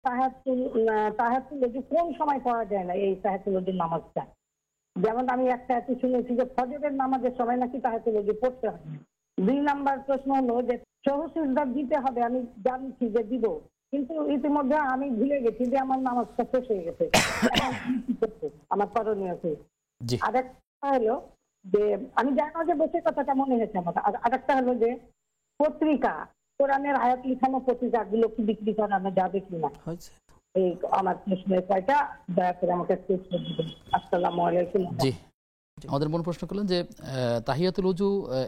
তাহাজ্জুদ কোন সময় পড়া যায় না এই তাহাজ্জুদের নামাজটা? যেমন আমি একটা এত শুনেছি যে ফজরের নামাজের সময় নাকি তাহাজ্জুদ পড়তে হবে। ২ নাম্বার প্রশ্ন হলো যে সহসিজদা দিতে হবে, আমি জানছি যে দিব, কিন্তু ইতিমধ্যে আমি ভুলে গেছি যে আমার নামাজটা শেষ হয়ে গেছে, এখন কি করতে আমার করণীয় কি? জি আরেকটা হলো যে আমি জানাজে বসে কথাটা মনে হয়েছে আমার। আর আরেকটা হলো যে পত্রিকা, কোরআনের আয়াত লিখানো পত্রিকাগুলো কি বিক্রি করানো যাবে কিনা? হয়েছে। এই আমার প্রশ্নের কয়টা, দয়া করে আমাকে একটু উত্তর দিবেন। আসসালামু আলাইকুম। জি, আমাদের মূল প্রশ্ন করলেন যে তাহিয়াতুল ওযু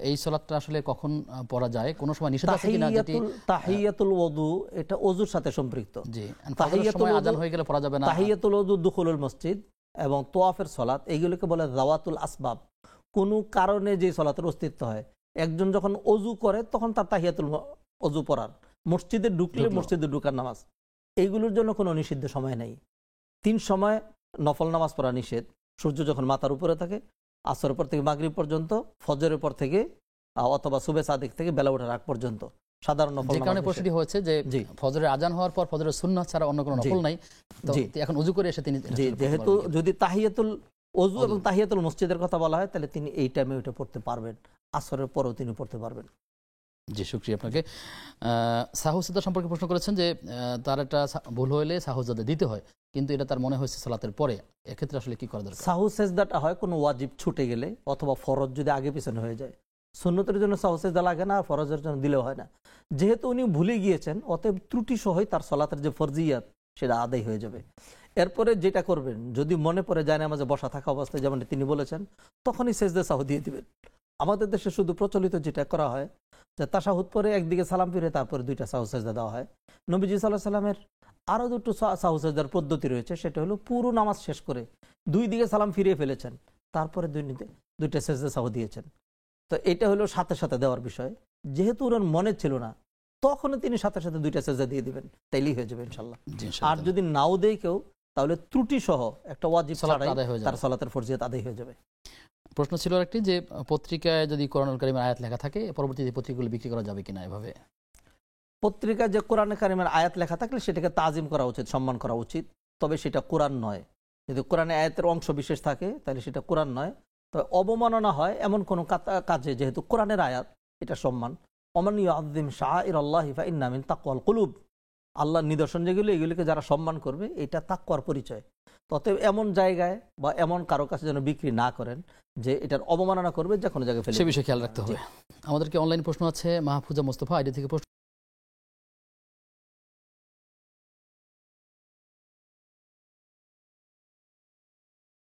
এই সালাতটা আসলে কখন পড়া যায়, কোন সময় নিষেধ আছে কিনা? যেটি তাহিয়াতুল ওযু এটা ওযুর সাথে সম্পৃক্ত। জি, ফজরের সময় আযান হয়ে গেলে পড়া যাবে না। তাহিয়াতুল ওযু দুখুলুল মসজিদ এবং তোয়াফের সালাত, এইগুলোকে বলে যাওয়াতুল আসবাব। কোন কারণে যে সালাতের অস্তিত্ব হয়, একজন যখন ওযু করে তখন তার তাহিয়াতুল ওযু পড়ার, মসজিদে ঢুকলে মসজিদে ঢুকার নামাজ, এইগুলোর জন্য কোনো নিষিদ্ধ সময় নেই। 3 সময় নফল নামাজ পড়া নিষেধ। সূর্য যখন মাথার উপরে থাকে, আসরের পর থেকে মাগরিব পর্যন্ত, ফজরের পর থেকে অথবা সুবে সাদিক থেকে বেলা ওঠার আগ পর্যন্ত সাধারণ নফল নামাজ। যে কারণে প্রশ্নটি হয়েছে যে ফজরের আযান হওয়ার পর ফজরের সুন্নাত ছাড়া অন্য কোনো নফল নাই, তো এখন ওযু করে এসে তিনি যেহেতু যদি তাহিয়াতুল ওযু এবং তাহিয়াতুল মসজিদের কথা বলা হয়, তাহলে তিনি এই টাইমে ওটা পড়তে পারবেন, আসরের পরেও তিনি পড়তে পারবেন। জি, শুকরিয়া আপনাকে। সাহুসজদা সম্পর্কে প্রশ্ন করেছেন যে তার একটা ভুল হইলে সাহুসজদা দিতে হয়, কিন্তু এটা তার মনে হয়েছে সালাতের পরে, এক্ষেত্রে আসলে কি করা দরকার? সাহুসজদাটা হয় কোনো ওয়াজিব ছুটে গেলে অথবা ফরজ যদি আগে পিছনে হয়ে যায়। সুন্নতের জন্য সাহুসজদা লাগে না, আর ফরজের জন্য দিলেও হয় না। যেহেতু উনি ভুলে গিয়েছেন, অতএব ত্রুটি সহই তার সালাতের যে ফরজিয়াত সেটা আদায় হয়ে যাবে। এরপরে যেটা করবেন, যদি মনে পড়ে যায় নামাজে বসা থাকা অবস্থায় যেমন তিনি বলেছেন, তখনই সেজদা সাহু দিয়ে দিবেন। আমাদের দেশে শুধু প্রচলিত যেটা করা হয় যে তাশাহুদ পরে একদিকে সালাম ফিরে তারপরে 2টা সাহু সেজদা দেওয়া হয়। নবীজি সাল্লাল্লাহু আলাইহি সাল্লামের আরও 2টো সাহু সেজদার পদ্ধতি রয়েছে। সেটা হলো পুরো নামাজ শেষ করে 2 দিকে সালাম ফিরিয়ে ফেলেছেন, তারপরে 2টা সেজদা সাহু দিয়েছেন। তো এটা হলো সাথে সাথে দেওয়ার বিষয়। যেহেতু ওনার মনে ছিল না, তখনই তিনি সাথে সাথে 2টা সেজদা দিয়ে দিবেন, তাইলেই হয়ে যাবে ইনশাআল্লাহ। আর যদি নাও দেয় কেউ, তাহলে ত্রুটি সহ একটা ওয়াজিব ছাড়াই তার সালাতের ফরজিয়াত আদায় হয়ে যাবে। প্রশ্ন ছিল একটি যে পত্রিকায় যদি কোরআনুল কারীমের আয়াত লেখা থাকে, পরবর্তীতে পত্রিকাগুলো বিক্রি করা যাবে কিনা এভাবে? পত্রিকায় যে কোরআনে কারীমের আয়াত লেখা থাকলে সেটাকে তাজিম করা উচিত, সম্মান করা উচিত, তবে সেটা কোরআন নয়। যদি কোরআনে আয়াতের অংশ বিশেষ থাকে তাহলে সেটা কোরআন নয়। তবে অবমাননা হয় এমন কোনো কাজে, যেহেতু কোরআনের আয়াত, এটা সম্মান। ওমান ইউআযযিম শাআইরাল্লাহি ফাইন্নাহা মিন তাকওয়াল কুলুব, আল্লাহর নিদর্শন যেগুলো, এগুলিকে যারা সম্মান করবে, এটা তাকওয়ার পরিচয়। অতএব এমন জায়গায় বা এমন কারো কাছে যেন বিক্রি না করেন যে এটার অবমাননা করবে, যে কোনো জায়গায় ফেলে, সে বিষয়ে খেয়াল রাখতে হবে। আমাদেরকে অনলাইন প্রশ্ন আছে, মাহফুজা মোস্তফা আইডি থেকে প্রশ্ন